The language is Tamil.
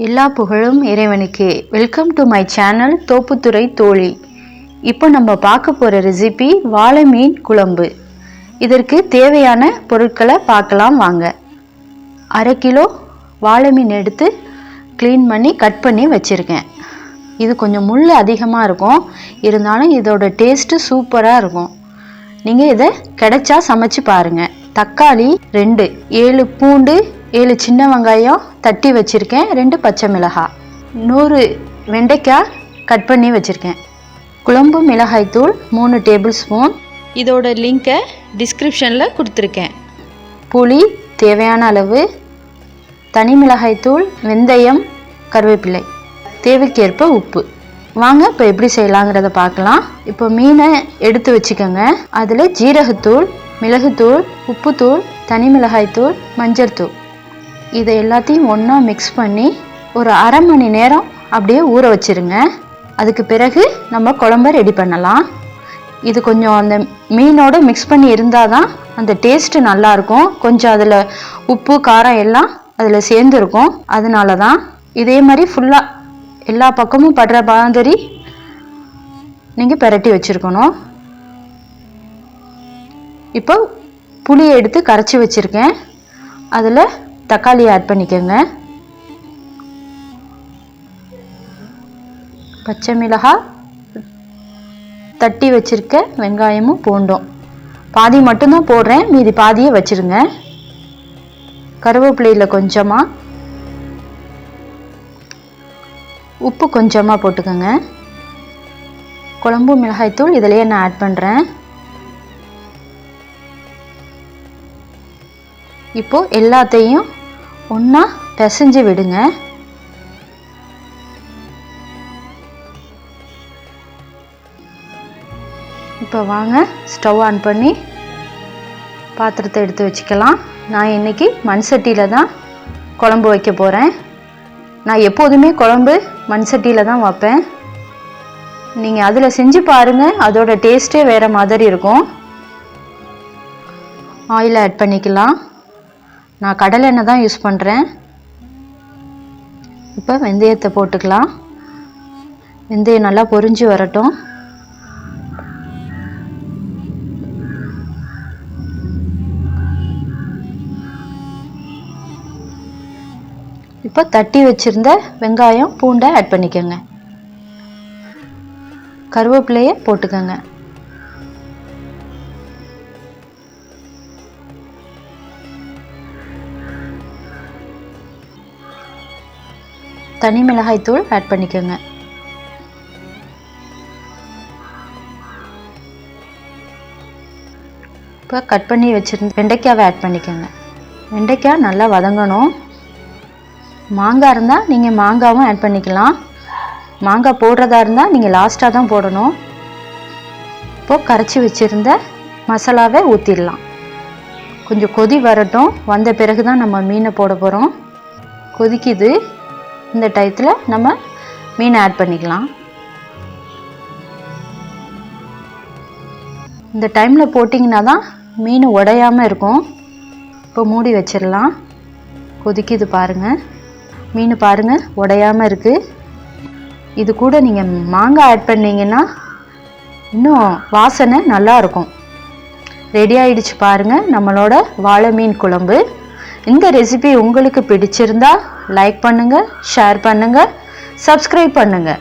எல்லா புகழும் இறைவனுக்கே. Welcome to my channel Thopputhurai தோழி. இப்போ நம்ம பார்க்க போகிற ரெசிபி வாழை மீன் குழம்பு. இதற்கு தேவையான பொருட்களை பார்க்கலாம் வாங்க. 1/2 கிலோ வாழை மீன் எடுத்து க்ளீன் பண்ணி கட் பண்ணி வச்சுருக்கேன். இது கொஞ்சம் முள் அதிகமாக இருக்கும், இருந்தாலும் இதோட டேஸ்ட்டு சூப்பராக இருக்கும். நீங்கள் இதை கிடைச்சா சமைச்சு பாருங்கள். தக்காளி 2, 7 பூண்டு, 7 சின்ன வெங்காயம் தட்டி வச்சுருக்கேன், 2 பச்சை மிளகாய், 100 வெண்டைக்காய் கட் பண்ணி வச்சுருக்கேன். குழம்பு மிளகாய்த்தூள் 3 டேபிள் ஸ்பூன். இதோட லிங்கை டிஸ்கிரிப்ஷனில் கொடுத்துருக்கேன். புளி தேவையான அளவு, தனி மிளகாய்த்தூள், வெந்தயம், கருவேப்பிலை, தேவைக்கேற்ப உப்பு. வாங்க இப்போ எப்படி செய்யலாங்கிறத பார்க்கலாம். இப்போ மீனை எடுத்து வச்சுக்கோங்க. அதில் ஜீரகத்தூள், மிளகுத்தூள், உப்புத்தூள், தனி மிளகாய்த்தூள், மஞ்சள் தூள், இதை எல்லாத்தையும் ஒன்றா மிக்ஸ் பண்ணி ஒரு 1/2 மணி நேரம் அப்படியே ஊற வச்சுருங்க. அதுக்கு பிறகு நம்ம குழம்ப ரெடி பண்ணலாம். இது கொஞ்சம் அந்த மீனோட மிக்ஸ் பண்ணி இருந்தால் தான் அந்த டேஸ்ட்டு நல்லாயிருக்கும். கொஞ்சம் அதில் உப்பு காரம் எல்லாம் அதில் சேர்ந்துருக்கும். அதனால தான் இதே மாதிரி ஃபுல்லாக எல்லா பக்கமும் படுற மாதிரி நீங்கள் பிரட்டி வச்சுருக்கணும். இப்போ புளியை எடுத்து கரைச்சி வச்சுருக்கேன். அதில் தக்காளி ஆட் பண்ணிக்கோங்க. பச்சை மிளகாய், தட்டி வச்சுருக்க வெங்காயமும் பூண்டும் பாதி மட்டும்தான் போடுறேன், மீதி பாதியை வச்சுருங்க. கருவேப்பிலையில் கொஞ்சமாக, உப்பு கொஞ்சமாக போட்டுக்கோங்க. குழம்பு மிளகாய்த்தூள் இதிலேயே நான் ஆட் பண்ணுறேன். இப்போ எல்லாத்தையும் ஒன்றா பிசைஞ்சு விடுங்க. இப்போ வாங்க ஸ்டவ் ஆன் பண்ணி பாத்திரத்தை எடுத்து வச்சுக்கலாம். நான் இன்றைக்கி மண் சட்டியில் தான் குழம்பு வைக்க போகிறேன். நான் எப்போதுமே குழம்பு மண் சட்டியில் தான் வைப்பேன். நீங்கள் அதில் செஞ்சு பாருங்கள், அதோட டேஸ்ட்டே வேறு மாதிரி இருக்கும். ஆயில் ஆட் பண்ணிக்கலாம். நான் கடலை எண்ணெய் தான் யூஸ் பண்ணுறேன். இப்போ வெந்தயத்தை போட்டுக்கலாம். வெந்தயம் நல்லா பொரிஞ்சு வரட்டும். இப்போ தட்டி வச்சுருந்த வெங்காயம் பூண்டை ஆட் பண்ணிக்கோங்க. கருவேப்பிலையை போட்டுக்கோங்க. தனி மிளகாய்த்தூள் ஆட் பண்ணிக்கோங்க. இப்போ கட் பண்ணி வச்சுருந்த வெண்டைக்காவை ஆட் பண்ணிக்கோங்க. வெண்டைக்காய் நல்லா வதங்கணும். மாங்காய் இருந்தால் நீங்கள் மாங்காவும் ஆட் பண்ணிக்கலாம். மாங்காய் போடுறதா இருந்தால் நீங்கள் லாஸ்ட்டாக தான் போடணும். இப்போது கரைச்சி வச்சுருந்த மசாலாவை ஊற்றிடலாம். கொஞ்சம் கொதி வரட்டும். வந்த பிறகு தான் நம்ம மீனை போட போகிறோம். கொதிக்குது. இந்த டயத்தில் நம்ம மீனை ஆட் பண்ணிக்கலாம். இந்த டைமில் போட்டிங்கன்னா தான் மீன் உடையாமல் இருக்கும். இப்போ மூடி வச்சிடலாம். கொதிக்குது பாருங்கள். மீன் பாருங்கள் உடையாமல் இருக்குது. இது கூட நீங்கள் மாங்காய் ஆட் பண்ணிங்கன்னா இன்னும் வாசனை நல்லாயிருக்கும். ரெடி ஆகிடுச்சு பாருங்கள் நம்மளோட வாழை மீன் குழம்பு. இந்த ரெசிபி உங்களுக்கு பிடிச்சிருந்தா லைக் பண்ணுங்கள், ஷேர் பண்ணுங்கள், சப்ஸ்கிரைப் பண்ணுங்கள்.